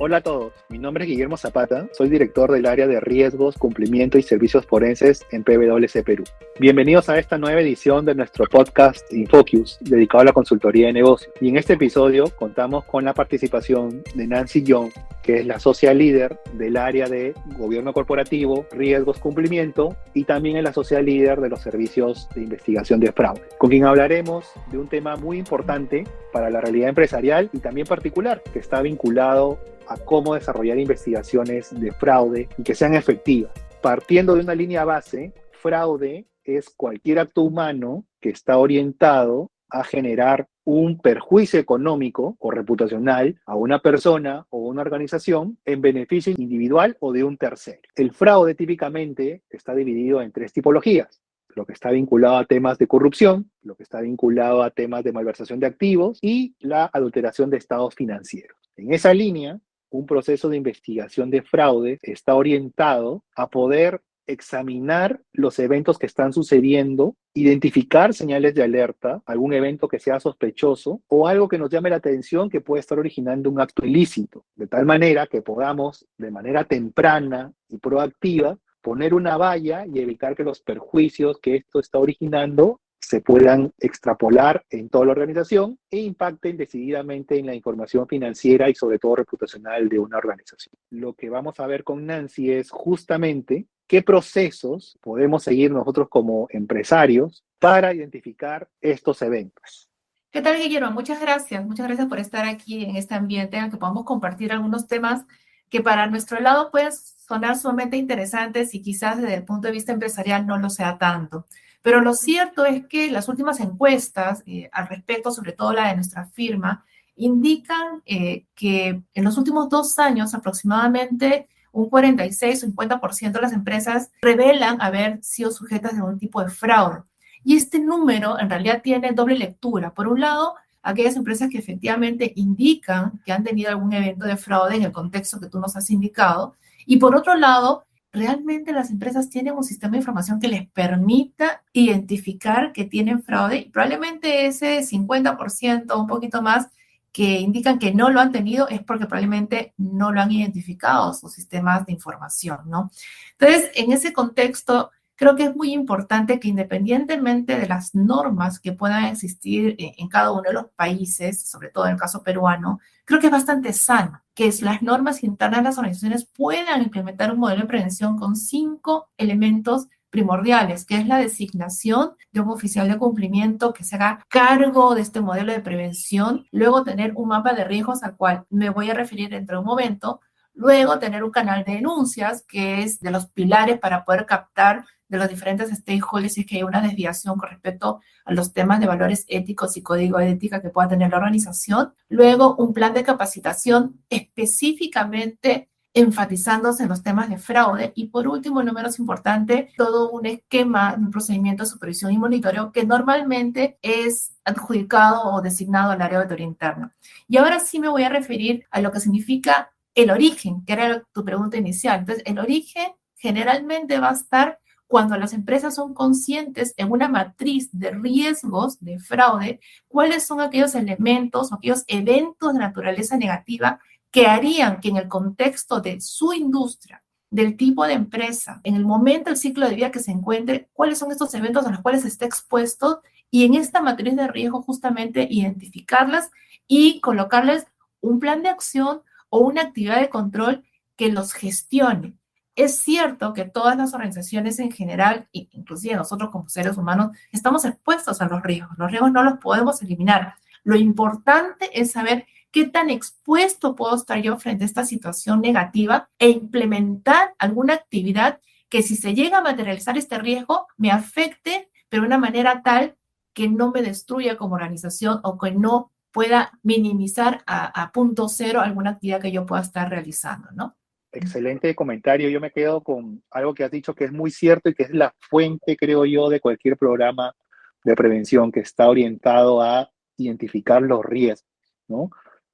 Hola a todos, mi nombre es Guillermo Zapata, soy director del área de riesgos, cumplimiento y servicios forenses en PwC Perú. Bienvenidos a esta nueva edición de nuestro podcast InFocus, dedicado a la consultoría de negocios. Y en este episodio contamos con la participación de Nancy Young, que es la socia líder del área de gobierno corporativo, riesgos, cumplimiento, y también es la socia líder de los servicios de investigación de fraude, con quien hablaremos de un tema muy importante para la realidad empresarial y también particular, que está vinculado a cómo desarrollar investigaciones de fraude y que sean efectivas. Partiendo de una línea base, fraude es cualquier acto humano que está orientado a generar un perjuicio económico o reputacional a una persona o una organización en beneficio individual o de un tercero. El fraude típicamente está dividido en tres tipologías: lo que está vinculado a temas de corrupción, lo que está vinculado a temas de malversación de activos y la adulteración de estados financieros. En esa línea, un proceso de investigación de fraude está orientado a poder examinar los eventos que están sucediendo, identificar señales de alerta, algún evento que sea sospechoso o algo que nos llame la atención que puede estar originando un acto ilícito, de tal manera que podamos, de manera temprana y proactiva, poner una valla y evitar que los perjuicios que esto está originando se puedan extrapolar en toda la organización e impacten decididamente en la información financiera y sobre todo reputacional de una organización. Lo que vamos a ver con Nancy es justamente qué procesos podemos seguir nosotros como empresarios para identificar estos eventos. ¿Qué tal, Guillermo? Muchas gracias. Muchas gracias por estar aquí en este ambiente en el que podamos compartir algunos temas que para nuestro lado pueden sonar sumamente interesantes y quizás desde el punto de vista empresarial no lo sea tanto. Pero lo cierto es que las últimas encuestas al respecto, sobre todo la de nuestra firma, indican que en los últimos 2 años aproximadamente un 46 o 50% de las empresas revelan haber sido sujetas de algún tipo de fraude. Y este número en realidad tiene doble lectura. Por un lado, aquellas empresas que efectivamente indican que han tenido algún evento de fraude en el contexto que tú nos has indicado. Y por otro lado, realmente las empresas tienen un sistema de información que les permita identificar que tienen fraude y probablemente ese 50%, un poquito más, que indican que no lo han tenido es porque probablemente no lo han identificado sus sistemas de información, ¿no? Entonces, en ese contexto, creo que es muy importante que independientemente de las normas que puedan existir en cada uno de los países, sobre todo en el caso peruano, creo que es bastante sano que las normas internas de las organizaciones puedan implementar un modelo de prevención con 5 elementos primordiales, que es la designación de un oficial de cumplimiento que se haga cargo de este modelo de prevención, luego tener un mapa de riesgos al cual me voy a referir dentro de un momento, luego tener un canal de denuncias, que es de los pilares para poder captar de los diferentes stakeholders si es que hay una desviación con respecto a los temas de valores éticos y código de ética que pueda tener la organización. Luego, un plan de capacitación específicamente enfatizándose en los temas de fraude. Y por último, no menos importante, todo un esquema, un procedimiento de supervisión y monitoreo que normalmente es adjudicado o designado al área de auditoría interna. Y ahora sí me voy a referir a lo que significa el origen, que era tu pregunta inicial. Entonces, el origen generalmente va a estar cuando las empresas son conscientes en una matriz de riesgos de fraude, cuáles son aquellos elementos o aquellos eventos de naturaleza negativa que harían que en el contexto de su industria, del tipo de empresa, en el momento del ciclo de vida que se encuentre, cuáles son estos eventos a los cuales está expuesto y en esta matriz de riesgo justamente identificarlas y colocarles un plan de acción o una actividad de control que los gestione. Es cierto que todas las organizaciones en general, inclusive nosotros como seres humanos, estamos expuestos a los riesgos. Los riesgos no los podemos eliminar. Lo importante es saber qué tan expuesto puedo estar yo frente a esta situación negativa e implementar alguna actividad que si se llega a materializar este riesgo, me afecte, pero de una manera tal que no me destruya como organización o que no pueda minimizar a punto cero alguna actividad que yo pueda estar realizando, ¿no? Excelente comentario. Yo me quedo con algo que has dicho que es muy cierto y que es la fuente, creo yo, de cualquier programa de prevención que está orientado a identificar los riesgos, ¿no?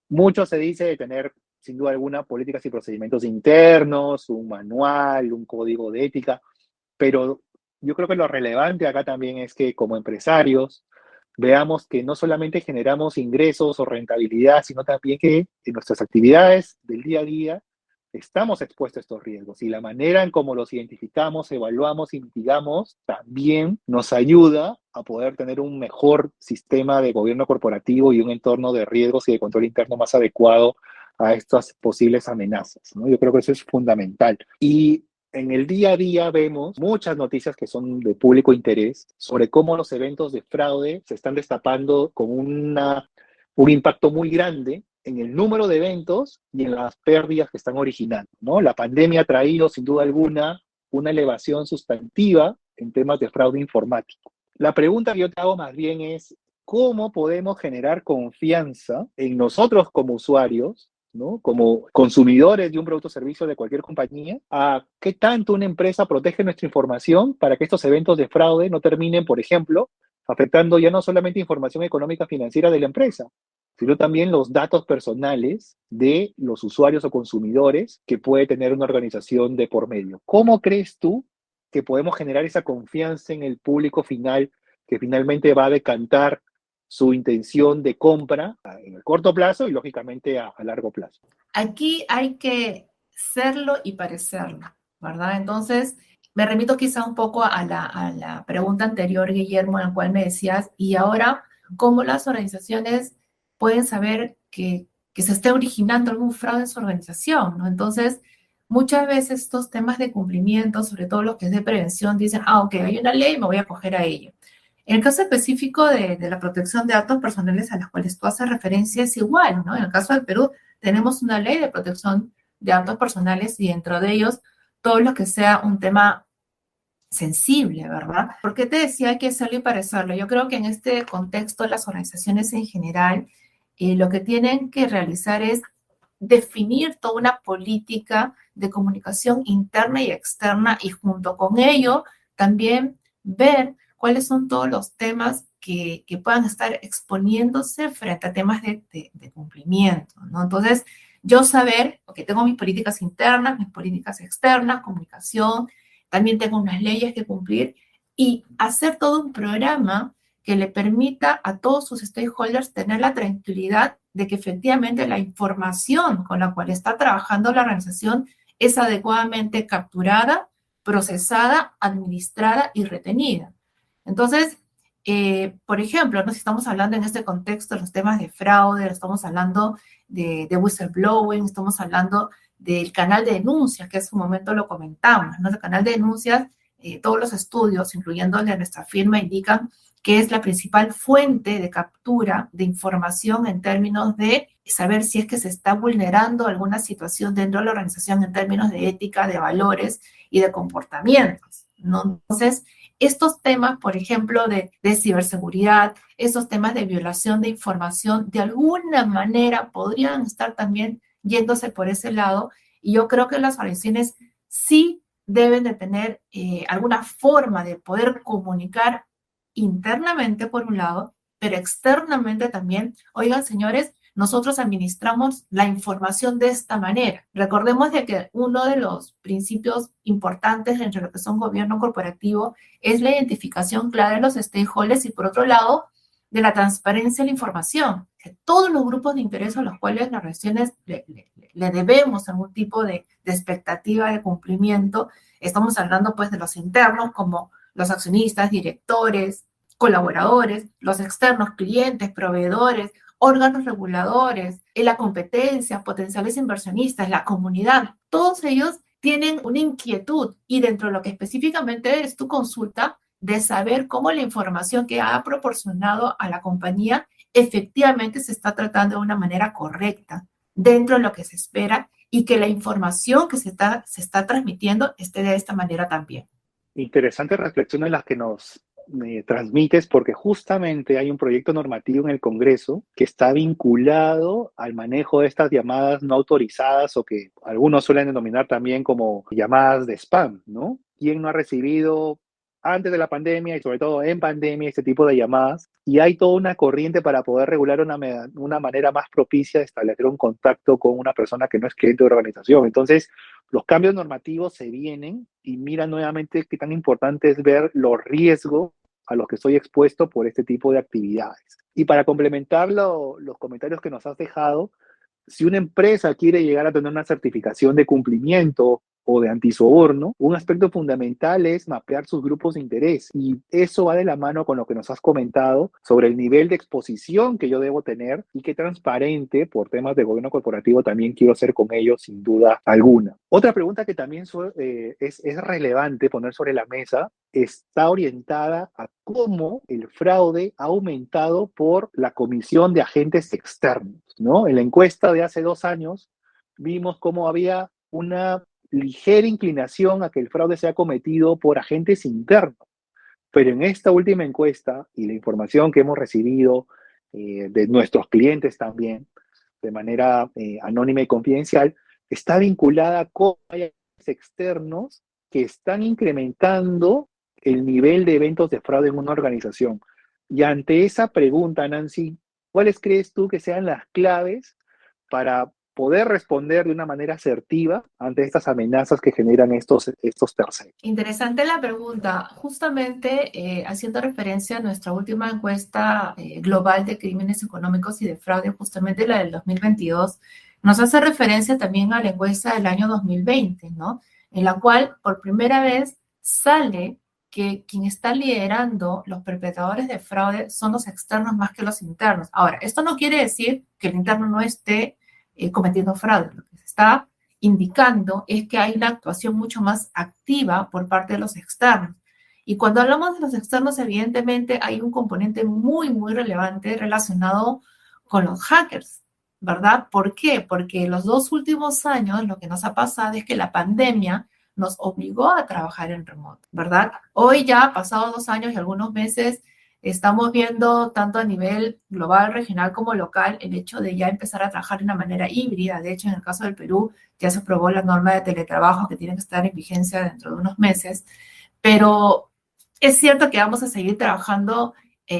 Mucho se dice de tener, sin duda alguna, políticas y procedimientos internos, un manual, un código de ética, pero yo creo que lo relevante acá también es que como empresarios veamos que no solamente generamos ingresos o rentabilidad, sino también que en nuestras actividades del día a día estamos expuestos a estos riesgos y la manera en cómo los identificamos, evaluamos y mitigamos también nos ayuda a poder tener un mejor sistema de gobierno corporativo y un entorno de riesgos y de control interno más adecuado a estas posibles amenazas, ¿no? Yo creo que eso es fundamental. Y en el día a día vemos muchas noticias que son de público interés sobre cómo los eventos de fraude se están destapando con un impacto muy grande en el número de eventos y en las pérdidas que están originando, ¿no? La pandemia ha traído, sin duda alguna, una elevación sustantiva en temas de fraude informático. La pregunta que yo te hago más bien es, ¿cómo podemos generar confianza en nosotros como usuarios, ¿no? Como consumidores de un producto o servicio de cualquier compañía, a qué tanto una empresa protege nuestra información para que estos eventos de fraude no terminen, por ejemplo, afectando ya no solamente información económica financiera de la empresa, sino también los datos personales de los usuarios o consumidores que puede tener una organización de por medio. ¿Cómo crees tú que podemos generar esa confianza en el público final que finalmente va a decantar su intención de compra en el corto plazo y lógicamente a largo plazo? Aquí hay que serlo y parecerlo, ¿verdad? Entonces, me remito quizá un poco a la pregunta anterior, Guillermo, en la cual me decías, y ahora, ¿cómo las organizaciones pueden saber que se esté originando algún fraude en su organización, ¿no? Entonces, muchas veces estos temas de cumplimiento, sobre todo lo que es de prevención, dicen, ah, ok, hay una ley, me voy a acoger a ello. En el caso específico de la protección de datos personales a las cuales tú haces referencia es igual, ¿no? En el caso del Perú, tenemos una ley de protección de datos personales y dentro de ellos todo lo que sea un tema sensible, ¿verdad? ¿Por qué te decía hay que hacerlo y parecerlo? Yo creo que en este contexto las organizaciones en general lo que tienen que realizar es definir toda una política de comunicación interna y externa y junto con ello también ver cuáles son todos los temas que puedan estar exponiéndose frente a temas de cumplimiento, ¿no? Entonces, yo saber, porque tengo mis políticas internas, mis políticas externas, comunicación, también tengo unas leyes que cumplir y hacer todo un programa que le permita a todos sus stakeholders tener la tranquilidad de que efectivamente la información con la cual está trabajando la organización es adecuadamente capturada, procesada, administrada y retenida. Entonces, por ejemplo, ¿no? Si estamos hablando en este contexto de los temas de fraude, estamos hablando de whistleblowing, estamos hablando del canal de denuncias, que en su momento lo comentamos, ¿no? El canal de denuncias, todos los estudios, incluyendo el de nuestra firma, indican que es la principal fuente de captura de información en términos de saber si es que se está vulnerando alguna situación dentro de la organización en términos de ética, de valores y de comportamientos, ¿no? Entonces, estos temas, por ejemplo, de ciberseguridad, esos temas de violación de información, de alguna manera podrían estar también yéndose por ese lado. Y yo creo que las organizaciones sí deben de tener alguna forma de poder comunicar internamente por un lado, pero externamente también, oigan señores, nosotros administramos la información de esta manera. Recordemos de que uno de los principios importantes dentro de lo que es un gobierno corporativo es la identificación clara de los stakeholders y por otro lado, de la transparencia de la información. Que todos los grupos de interés a los cuales las organizaciones le debemos algún tipo de expectativa de cumplimiento, estamos hablando pues de los internos como los accionistas, directores, colaboradores, los externos, clientes, proveedores, órganos reguladores, la competencia, potenciales inversionistas, la comunidad, todos ellos tienen una inquietud y dentro de lo que específicamente es tu consulta, de saber cómo la información que ha proporcionado a la compañía efectivamente se está tratando de una manera correcta, dentro de lo que se espera y que la información que se está transmitiendo esté de esta manera también. Interesantes reflexiones las que nos transmites, porque justamente hay un proyecto normativo en el Congreso que está vinculado al manejo de estas llamadas no autorizadas o que algunos suelen denominar también como llamadas de spam, ¿no? ¿Quién no ha recibido antes de la pandemia y sobre todo en pandemia este tipo de llamadas? Y hay toda una corriente para poder regular una manera más propicia de establecer un contacto con una persona que no es cliente de la organización. Entonces, los cambios normativos se vienen y mira nuevamente qué tan importante es ver los riesgos a los que estoy expuesto por este tipo de actividades. Y para complementar los comentarios que nos has dejado, si una empresa quiere llegar a tener una certificación de cumplimiento o de antisoborno, un aspecto fundamental es mapear sus grupos de interés. Y eso va de la mano con lo que nos has comentado sobre el nivel de exposición que yo debo tener y qué transparente por temas de gobierno corporativo también quiero ser con ellos, sin duda alguna. Otra pregunta que también es relevante poner sobre la mesa está orientada a cómo el fraude ha aumentado por la comisión de agentes externos, ¿no? En la encuesta de hace 2 años vimos cómo había una ligera inclinación a que el fraude sea cometido por agentes internos. Pero en esta última encuesta y la información que hemos recibido de nuestros clientes también, de manera anónima y confidencial, está vinculada con agentes externos que están incrementando el nivel de eventos de fraude en una organización. Y ante esa pregunta, Nancy, ¿cuáles crees tú que sean las claves para poder responder de una manera asertiva ante estas amenazas que generan estos terceros? Interesante la pregunta. Justamente haciendo referencia a nuestra última encuesta global de crímenes económicos y de fraude, justamente la del 2022, nos hace referencia también a la encuesta del año 2020, ¿no? En la cual por primera vez sale que quien está liderando los perpetradores de fraude son los externos más que los internos. Ahora, esto no quiere decir que el interno no esté cometiendo fraude. Lo que se está indicando es que hay una actuación mucho más activa por parte de los externos. Y cuando hablamos de los externos, evidentemente hay un componente muy, muy relevante relacionado con los hackers, ¿verdad? ¿Por qué? Porque los 2 últimos años lo que nos ha pasado es que la pandemia nos obligó a trabajar en remoto, ¿verdad? Hoy ya, pasados 2 años y algunos meses, estamos viendo tanto a nivel global, regional como local el hecho de ya empezar a trabajar de una manera híbrida. De hecho, en el caso del Perú ya se aprobó la norma de teletrabajo que tiene que estar en vigencia dentro de unos meses, pero es cierto que vamos a seguir trabajando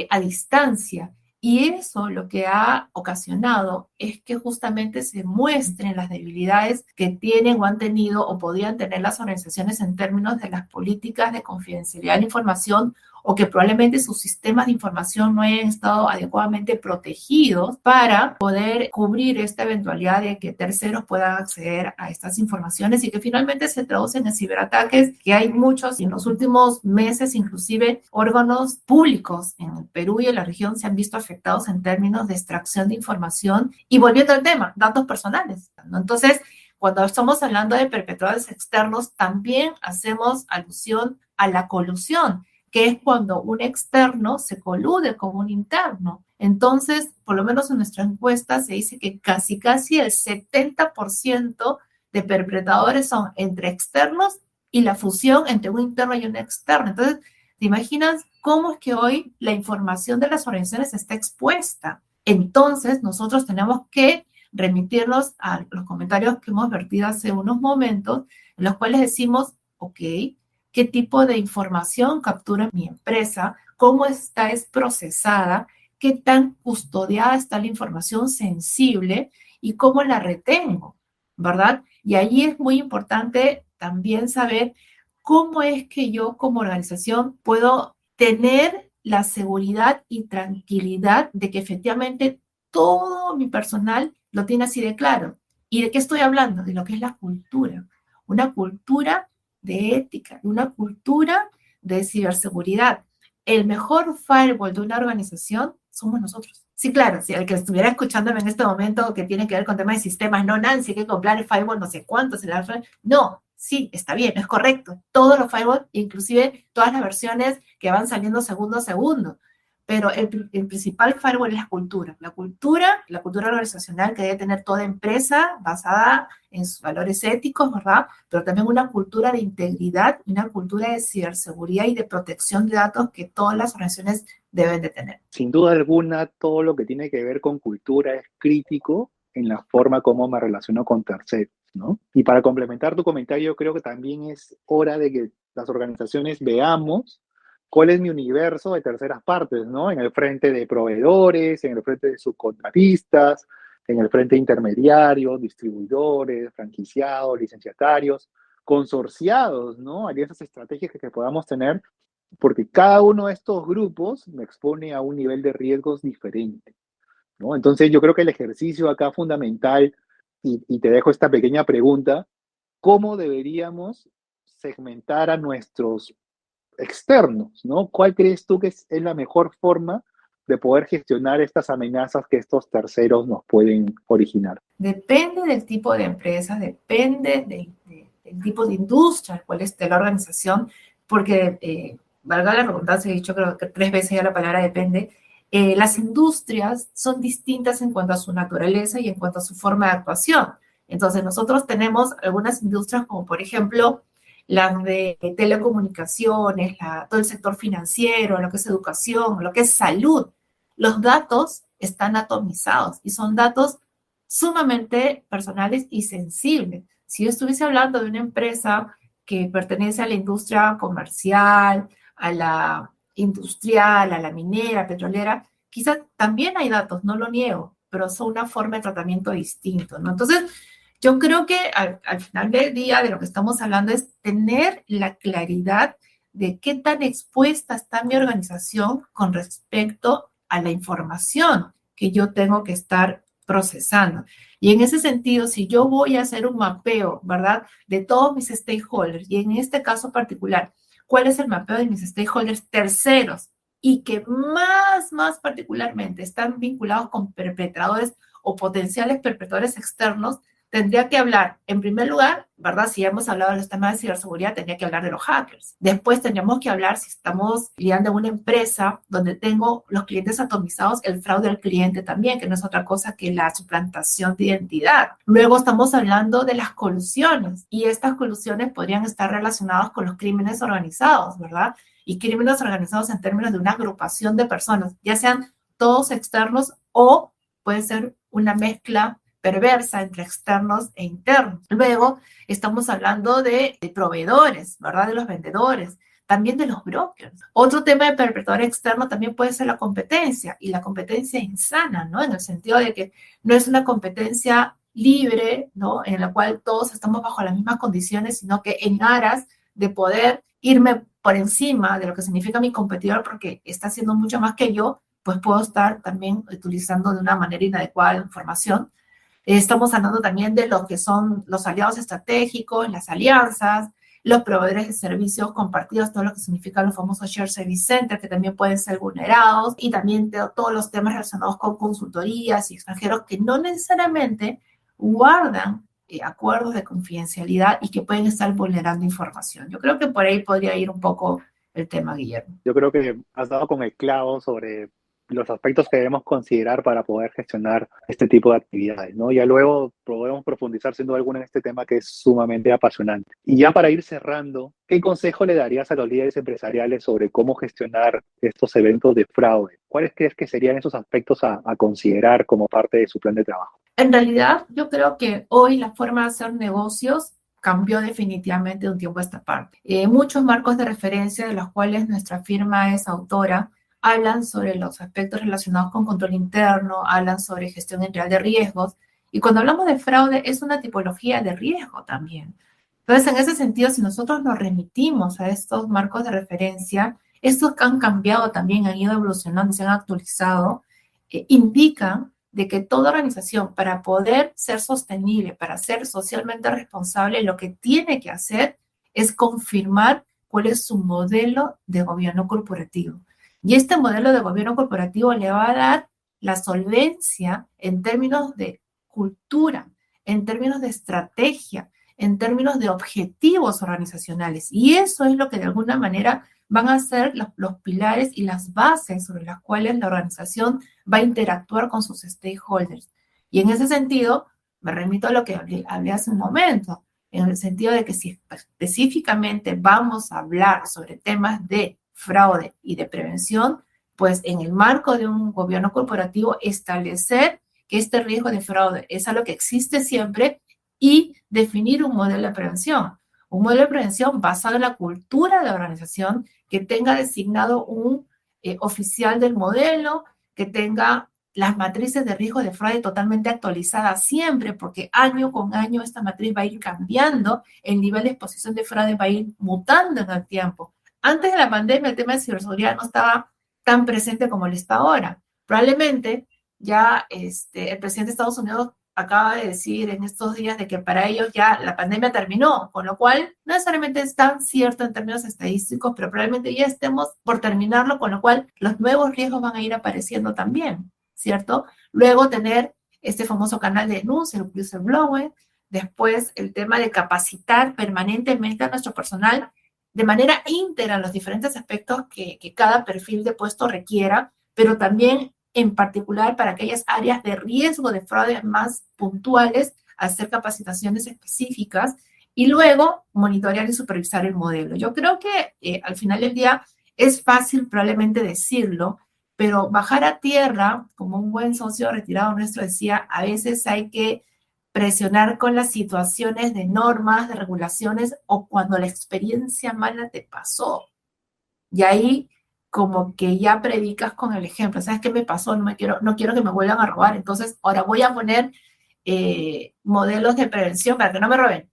a distancia. Y eso lo que ha ocasionado es que justamente se muestren las debilidades que tienen o han tenido o podrían tener las organizaciones en términos de las políticas de confidencialidad de la información o que probablemente sus sistemas de información no hayan estado adecuadamente protegidos para poder cubrir esta eventualidad de que terceros puedan acceder a estas informaciones y que finalmente se traducen en ciberataques, que hay muchos y en los últimos meses inclusive órganos públicos en el Perú y en la región se han visto afectados en términos de extracción de información y volviendo al tema, datos personales, ¿no? Entonces, cuando estamos hablando de perpetradores externos, también hacemos alusión a la colusión, que es cuando un externo se colude con un interno. Entonces, por lo menos en nuestra encuesta se dice que casi el 70% de perpetradores son entre externos y la fusión entre un interno y un externo. Entonces, ¿te imaginas cómo es que hoy la información de las organizaciones está expuesta? Entonces, nosotros tenemos que remitirnos a los comentarios que hemos vertido hace unos momentos, en los cuales decimos, ok, qué tipo de información captura mi empresa, cómo está es procesada, qué tan custodiada está la información sensible y cómo la retengo, ¿verdad? Y allí es muy importante también saber cómo es que yo como organización puedo tener la seguridad y tranquilidad de que efectivamente todo mi personal lo tiene así de claro. ¿Y de qué estoy hablando? De lo que es la cultura. Una cultura de ética, de una cultura de ciberseguridad. El mejor firewall de una organización somos nosotros. Sí, claro, si el que estuviera escuchándome en este momento que tiene que ver con temas de sistemas, no, Nancy, hay que comprar el firewall no sé cuánto, no, sí, está bien, es correcto. Todos los firewalls, inclusive todas las versiones que van saliendo segundo a segundo. Pero el principal firewall es la cultura organizacional que debe tener toda empresa basada en sus valores éticos, ¿verdad? Pero también una cultura de integridad, una cultura de ciberseguridad y de protección de datos que todas las organizaciones deben de tener. Sin duda alguna, todo lo que tiene que ver con cultura es crítico en la forma como me relaciono con terceros, ¿no? Y para complementar tu comentario, creo que también es hora de que las organizaciones veamos cuál es mi universo de terceras partes, ¿no? En el frente de proveedores, en el frente de subcontratistas, en el frente de intermediarios, distribuidores, franquiciados, licenciatarios, consorciados, ¿no? Alianzas estratégicas que podamos tener porque cada uno de estos grupos me expone a un nivel de riesgos diferente, ¿no? Entonces yo creo que el ejercicio acá fundamental, y te dejo esta pequeña pregunta, ¿cómo deberíamos segmentar a nuestros externos, ¿no? ¿Cuál crees tú que es la mejor forma de poder gestionar estas amenazas que estos terceros nos pueden originar? Depende del tipo de empresa, depende del tipo de industria, cuál es de la organización, porque, valga la redundancia, he dicho creo que 3 veces ya la palabra depende, las industrias son distintas en cuanto a su naturaleza y en cuanto a su forma de actuación. Entonces, nosotros tenemos algunas industrias como, por ejemplo, las de telecomunicaciones, todo el sector financiero, lo que es educación, lo que es salud. Los datos están atomizados y son datos sumamente personales y sensibles. Si yo estuviese hablando de una empresa que pertenece a la industria comercial, a la industrial, a la minera, petrolera, quizás también hay datos, no lo niego, pero son una forma de tratamiento distinto, ¿no? Entonces, yo creo que al final del día de lo que estamos hablando es tener la claridad de qué tan expuesta está mi organización con respecto a la información que yo tengo que estar procesando. Y en ese sentido, si yo voy a hacer un mapeo, ¿verdad? De todos mis stakeholders, y en este caso particular, ¿cuál es el mapeo de mis stakeholders terceros? Y que más particularmente están vinculados con perpetradores o potenciales perpetradores externos, tendría que hablar, en primer lugar, ¿verdad? Si ya hemos hablado de los temas de ciberseguridad, tendría que hablar de los hackers. Después tendríamos que hablar, si estamos lidiando en una empresa donde tengo los clientes atomizados, el fraude al cliente también, que no es otra cosa que la suplantación de identidad. Luego estamos hablando de las colusiones, y estas colusiones podrían estar relacionadas con los crímenes organizados, ¿verdad? Y crímenes organizados en términos de una agrupación de personas, ya sean todos externos o puede ser una mezcla perversa entre externos e internos. Luego estamos hablando de proveedores, ¿verdad? De los vendedores, también de los brokers. Otro tema de perpetrador externo también puede ser la competencia, y la competencia insana, ¿no? En el sentido de que no es una competencia libre, ¿no? En la cual todos estamos bajo las mismas condiciones, sino que en aras de poder irme por encima de lo que significa mi competidor porque está haciendo mucho más que yo, pues puedo estar también utilizando de una manera inadecuada la información. Estamos hablando también de lo que son los aliados estratégicos, las alianzas, los proveedores de servicios compartidos, todo lo que significa los famosos Shared Service Center, que también pueden ser vulnerados, y también de todos los temas relacionados con consultorías y extranjeros que no necesariamente guardan acuerdos de confidencialidad y que pueden estar vulnerando información. Yo creo que por ahí podría ir un poco el tema, Guillermo. Yo creo que has dado con el clavo sobre los aspectos que debemos considerar para poder gestionar este tipo de actividades, ¿no? Ya luego podemos profundizar sin duda alguna en este tema que es sumamente apasionante. Y ya para ir cerrando, ¿qué consejo le darías a los líderes empresariales sobre cómo gestionar estos eventos de fraude? ¿Cuáles crees que serían esos aspectos a considerar como parte de su plan de trabajo? En realidad, yo creo que hoy la forma de hacer negocios cambió definitivamente de un tiempo a esta parte. Muchos marcos de referencia de los cuales nuestra firma es autora hablan sobre los aspectos relacionados con control interno, hablan sobre gestión integral de riesgos, y cuando hablamos de fraude es una tipología de riesgo también. Entonces, en ese sentido, si nosotros nos remitimos a estos marcos de referencia, estos que han cambiado también, han ido evolucionando, se han actualizado, indican de que toda organización, para poder ser sostenible, para ser socialmente responsable, lo que tiene que hacer es confirmar cuál es su modelo de gobierno corporativo. Y este modelo de gobierno corporativo le va a dar la solvencia en términos de cultura, en términos de estrategia, en términos de objetivos organizacionales. Y eso es lo que de alguna manera van a ser los pilares y las bases sobre las cuales la organización va a interactuar con sus stakeholders. Y en ese sentido, me remito a lo que hablé hace un momento, en el sentido de que si específicamente vamos a hablar sobre temas de fraude y de prevención, pues en el marco de un gobierno corporativo establecer que este riesgo de fraude es algo que existe siempre y definir un modelo de prevención. Un modelo de prevención basado en la cultura de la organización, que tenga designado un oficial del modelo, que tenga las matrices de riesgo de fraude totalmente actualizadas siempre, porque año con año esta matriz va a ir cambiando, el nivel de exposición de fraude va a ir mutando en el tiempo. Antes de la pandemia el tema de ciberseguridad no estaba tan presente como lo está ahora. Probablemente ya el presidente de Estados Unidos acaba de decir en estos días de que para ellos ya la pandemia terminó, con lo cual no necesariamente es tan cierto en términos estadísticos, pero probablemente ya estemos por terminarlo, con lo cual los nuevos riesgos van a ir apareciendo también, ¿cierto? Luego tener este famoso canal de denuncia, el whistleblower, después el tema de capacitar permanentemente a nuestro personal de manera íntegra en los diferentes aspectos que cada perfil de puesto requiera, pero también en particular para aquellas áreas de riesgo de fraude más puntuales, hacer capacitaciones específicas y luego monitorear y supervisar el modelo. Yo creo que al final del día es fácil probablemente decirlo, pero bajar a tierra, como un buen socio retirado nuestro decía, a veces hay que presionar con las situaciones de normas, de regulaciones o cuando la experiencia mala te pasó. Y ahí como que ya predicas con el ejemplo. ¿Sabes qué me pasó? No quiero que me vuelvan a robar. Entonces, ahora voy a poner modelos de prevención para que no me roben.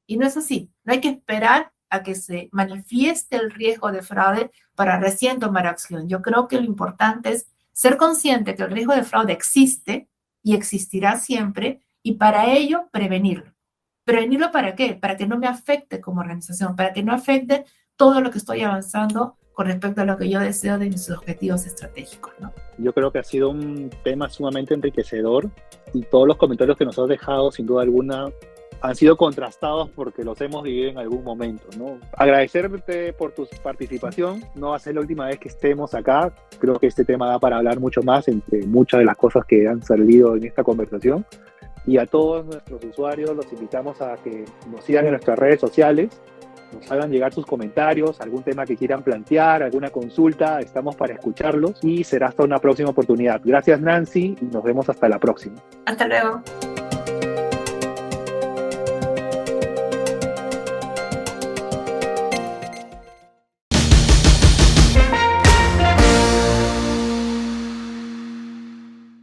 Y no es así. No hay que esperar a que se manifieste el riesgo de fraude para recién tomar acción. Yo creo que lo importante es ser consciente que el riesgo de fraude existe y existirá siempre, y para ello prevenirlo. ¿Prevenirlo para qué? Para que no me afecte como organización, para que no afecte todo lo que estoy avanzando con respecto a lo que yo deseo de mis objetivos estratégicos, ¿no? Yo creo que ha sido un tema sumamente enriquecedor y todos los comentarios que nos has dejado, sin duda alguna, han sido contrastados porque los hemos vivido en algún momento, ¿no? Agradecerte por tu participación. No va a ser la última vez que estemos acá. Creo que este tema da para hablar mucho más, entre muchas de las cosas que han salido en esta conversación. Y a todos nuestros usuarios los invitamos a que nos sigan en nuestras redes sociales, nos hagan llegar sus comentarios, algún tema que quieran plantear, alguna consulta, estamos para escucharlos y será hasta una próxima oportunidad. Gracias, Nancy, y nos vemos hasta la próxima. Hasta luego.